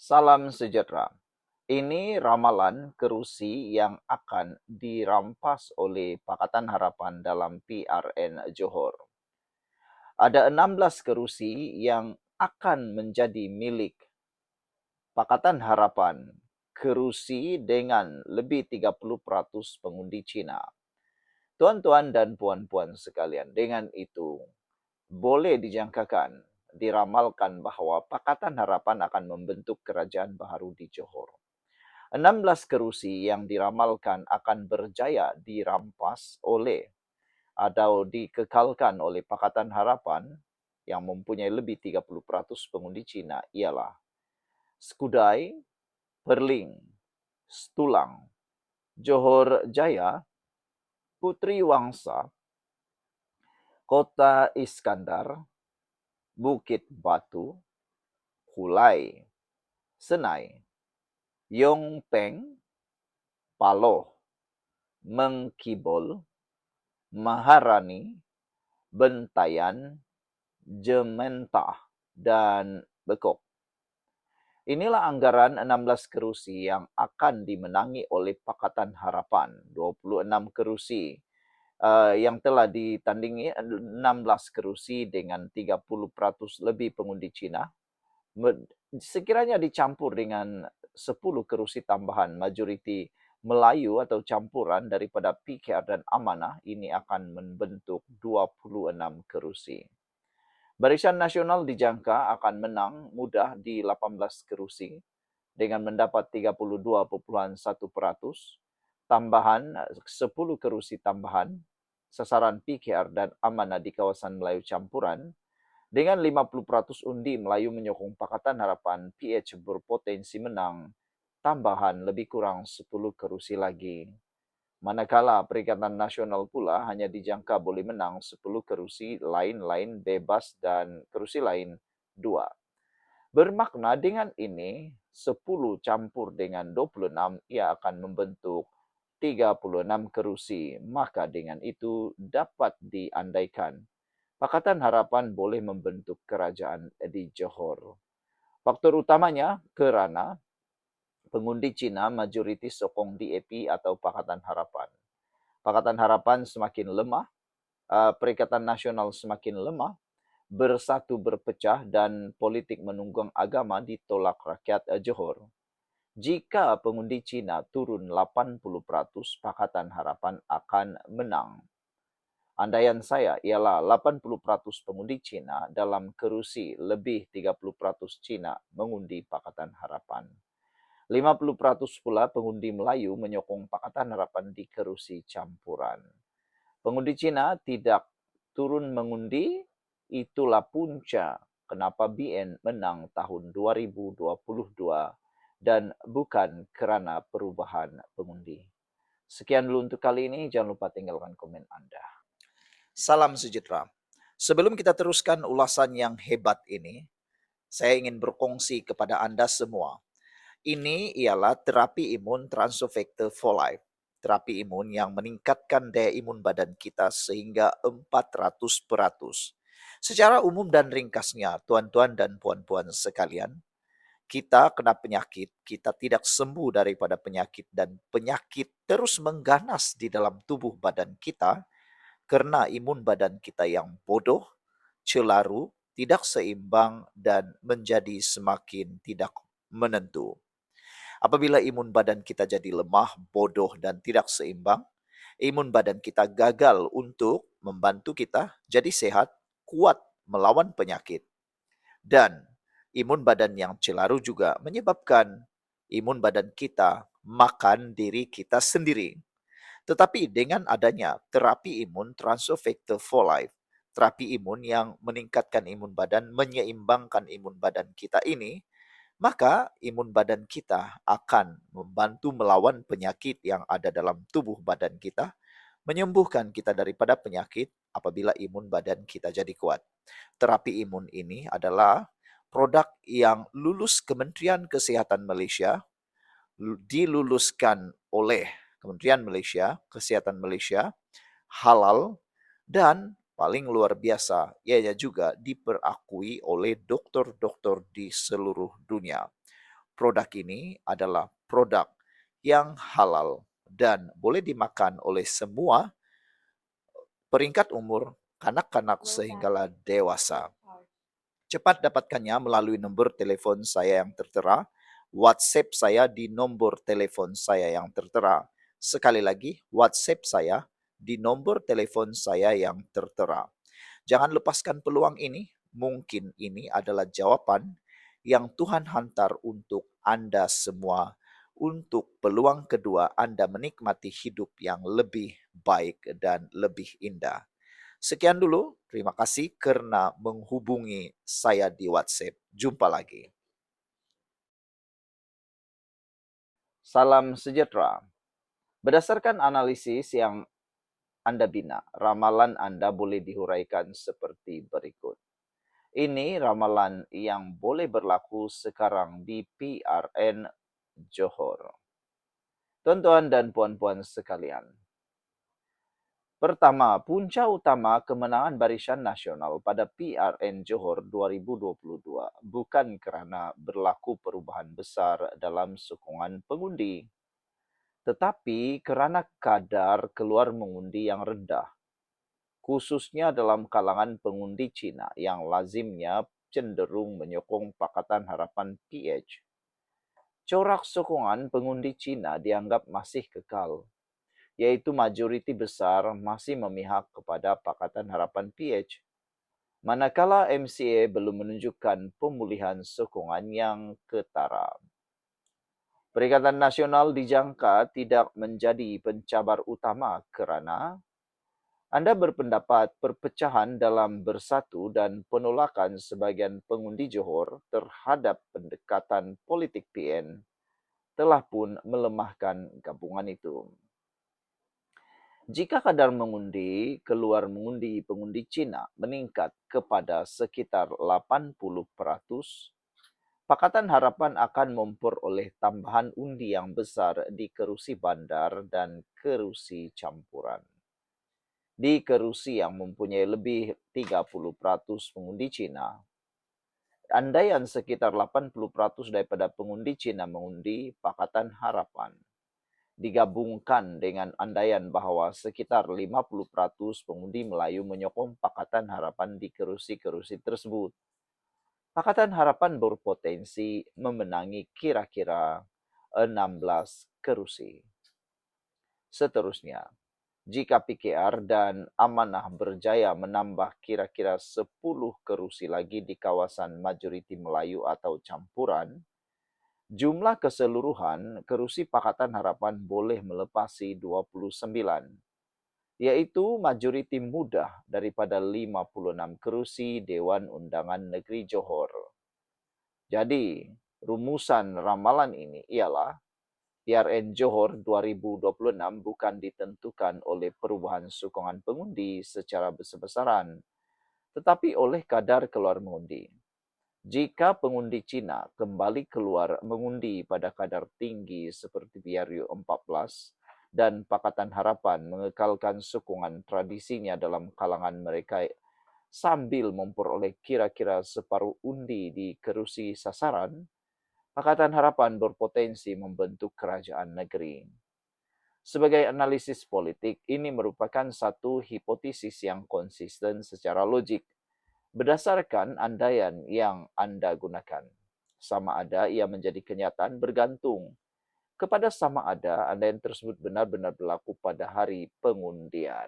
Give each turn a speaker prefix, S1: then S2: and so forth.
S1: Salam sejahtera. Ini ramalan kerusi yang akan dirampas oleh Pakatan Harapan dalam PRN Johor. Ada 16 kerusi yang akan menjadi milik Pakatan Harapan, kerusi dengan lebih 30% pengundi Cina. Tuan-tuan dan puan-puan sekalian, dengan itu boleh dijangkakan, diramalkan bahawa Pakatan Harapan akan membentuk kerajaan baharu di Johor. 16 kerusi yang diramalkan akan berjaya dirampas oleh atau dikekalkan oleh Pakatan Harapan yang mempunyai lebih 30% pengundi Cina ialah Skudai, Perling, Stulang, Johor Jaya, Putri Wangsa, Kota Iskandar, Bukit Batu, Hulai, Senai, Yong Peng, Paloh, Mengkibol, Maharani, Bentayan, Jementah, dan Bekok. Inilah anggaran 16 kerusi yang akan dimenangi oleh Pakatan Harapan. 26 kerusi yang telah ditandingi, 16 kerusi dengan 30% lebih pengundi Cina. Sekiranya dicampur dengan 10 kerusi tambahan majoriti Melayu atau campuran daripada PKR dan Amanah, ini akan membentuk 26 kerusi. Barisan Nasional dijangka akan menang mudah di 18 kerusi dengan mendapat 32,1%, tambahan 10 kerusi tambahan, sasaran PKR dan Amanah di kawasan Melayu campuran. Dengan 50% undi Melayu menyokong Pakatan Harapan, PH berpotensi menang tambahan lebih kurang 10 kerusi lagi. Manakala Perikatan Nasional pula hanya dijangka boleh menang 10 kerusi lain-lain bebas dan kerusi lain 2. Bermakna dengan ini 10 campur dengan 26 ia akan membentuk 36 kerusi. Maka dengan itu dapat diandaikan Pakatan Harapan boleh membentuk kerajaan di Johor. Faktor utamanya kerana pengundi Cina majoriti sokong DAP atau Pakatan Harapan. Pakatan Harapan semakin lemah, Perikatan Nasional semakin lemah, bersatu berpecah dan politik menunggang agama ditolak rakyat Johor. Jika pengundi Cina turun 80%, Pakatan Harapan akan menang. Andaian saya ialah 80% pengundi Cina dalam kerusi lebih 30% Cina mengundi Pakatan Harapan. 50% pula pengundi Melayu menyokong Pakatan Harapan di kerusi campuran. Pengundi Cina tidak turun mengundi, itulah punca kenapa BN menang tahun 2022 dan bukan kerana perubahan pengundi. Sekian dulu untuk kali ini, jangan lupa tinggalkan komen Anda. Salam sejahtera. Sebelum kita teruskan ulasan yang hebat ini, saya ingin berkongsi kepada Anda semua. Ini ialah terapi imun Transofector for Life. Terapi imun yang meningkatkan daya imun badan kita sehingga 400%. Secara umum dan ringkasnya, tuan-tuan dan puan-puan sekalian, kita kena penyakit, kita tidak sembuh daripada penyakit dan penyakit terus mengganas di dalam tubuh badan kita kerana imun badan kita yang bodoh, celaru, tidak seimbang dan menjadi semakin tidak menentu. Apabila imun badan kita jadi lemah, bodoh dan tidak seimbang, imun badan kita gagal untuk membantu kita jadi sehat, kuat melawan penyakit. Dan imun badan yang celaru juga menyebabkan imun badan kita makan diri kita sendiri. Tetapi dengan adanya terapi imun Transofector for Life, terapi imun yang meningkatkan imun badan, menyeimbangkan imun badan kita ini, maka imun badan kita akan membantu melawan penyakit yang ada dalam tubuh badan kita, menyembuhkan kita daripada penyakit apabila imun badan kita jadi kuat. Terapi imun ini adalah produk yang lulus Kementerian Kesihatan Malaysia, diluluskan oleh Kementerian Malaysia, Kesihatan Malaysia, halal, dan paling luar biasa, ianya juga diperakui oleh doktor-doktor di seluruh dunia. produk ini adalah produk yang halal dan boleh dimakan oleh semua peringkat umur, kanak-kanak sehinggalah dewasa. Cepat dapatkannya melalui nomor telepon saya yang tertera, WhatsApp saya di nomor telepon saya yang tertera. Sekali lagi, WhatsApp saya di nomor telepon saya yang tertera. Jangan lepaskan peluang ini. Mungkin ini adalah jawaban yang Tuhan hantar untuk Anda semua. Untuk peluang kedua, Anda menikmati hidup yang lebih baik dan lebih indah. Sekian dulu, terima kasih karena menghubungi saya di WhatsApp. Jumpa lagi. Salam sejahtera. Berdasarkan analisis yang Anda bina, ramalan Anda boleh dihuraikan seperti berikut. Ini ramalan yang boleh berlaku sekarang di PRN Johor. Tuan-tuan dan puan-puan sekalian, pertama, punca utama kemenangan Barisan Nasional pada PRN Johor 2022 bukan kerana berlaku perubahan besar dalam sokongan pengundi, tetapi kerana kadar keluar mengundi yang rendah, khususnya dalam kalangan pengundi Cina yang lazimnya cenderung menyokong Pakatan Harapan PH. Corak sokongan pengundi Cina dianggap masih kekal, yaitu majoriti besar masih memihak kepada Pakatan Harapan PH, manakala MCA belum menunjukkan pemulihan sokongan yang ketara. Perikatan Nasional dijangka tidak menjadi pencabar utama kerana Anda berpendapat perpecahan dalam Bersatu dan penolakan sebahagian pengundi Johor terhadap pendekatan politik PN telah pun melemahkan gabungan itu. Jika kadar mengundi keluar mengundi pengundi Cina meningkat kepada sekitar 80%, Pakatan Harapan akan memperoleh tambahan undi yang besar di kerusi bandar dan kerusi campuran. Di kerusi yang mempunyai lebih 30% pengundi Cina, andaian sekitar 80% daripada pengundi Cina mengundi Pakatan Harapan, digabungkan dengan andaian bahawa sekitar 50% pengundi Melayu menyokong Pakatan Harapan di kerusi-kerusi tersebut, Pakatan Harapan berpotensi memenangi kira-kira 16 kerusi. Seterusnya, jika PKR dan Amanah berjaya menambah kira-kira 10 kerusi lagi di kawasan majoriti Melayu atau campuran, jumlah keseluruhan kerusi Pakatan Harapan boleh melepasi 29, iaitu majoriti mudah daripada 56 kerusi Dewan Undangan Negeri Johor. Jadi, rumusan ramalan ini ialah PRN Johor 2026 bukan ditentukan oleh perubahan sokongan pengundi secara besar-besaran, tetapi oleh kadar keluar mengundi. Jika pengundi Cina kembali keluar mengundi pada kadar tinggi seperti PRU 14 dan Pakatan Harapan mengekalkan sokongan tradisinya dalam kalangan mereka sambil memperoleh kira-kira separuh undi di kerusi sasaran, Pakatan Harapan berpotensi membentuk kerajaan negeri. Sebagai analisis politik, ini merupakan satu hipotesis yang konsisten secara logik berdasarkan andaian yang Anda gunakan. Sama ada ia menjadi kenyataan bergantung kepada sama ada andaian tersebut benar-benar berlaku pada hari pengundian.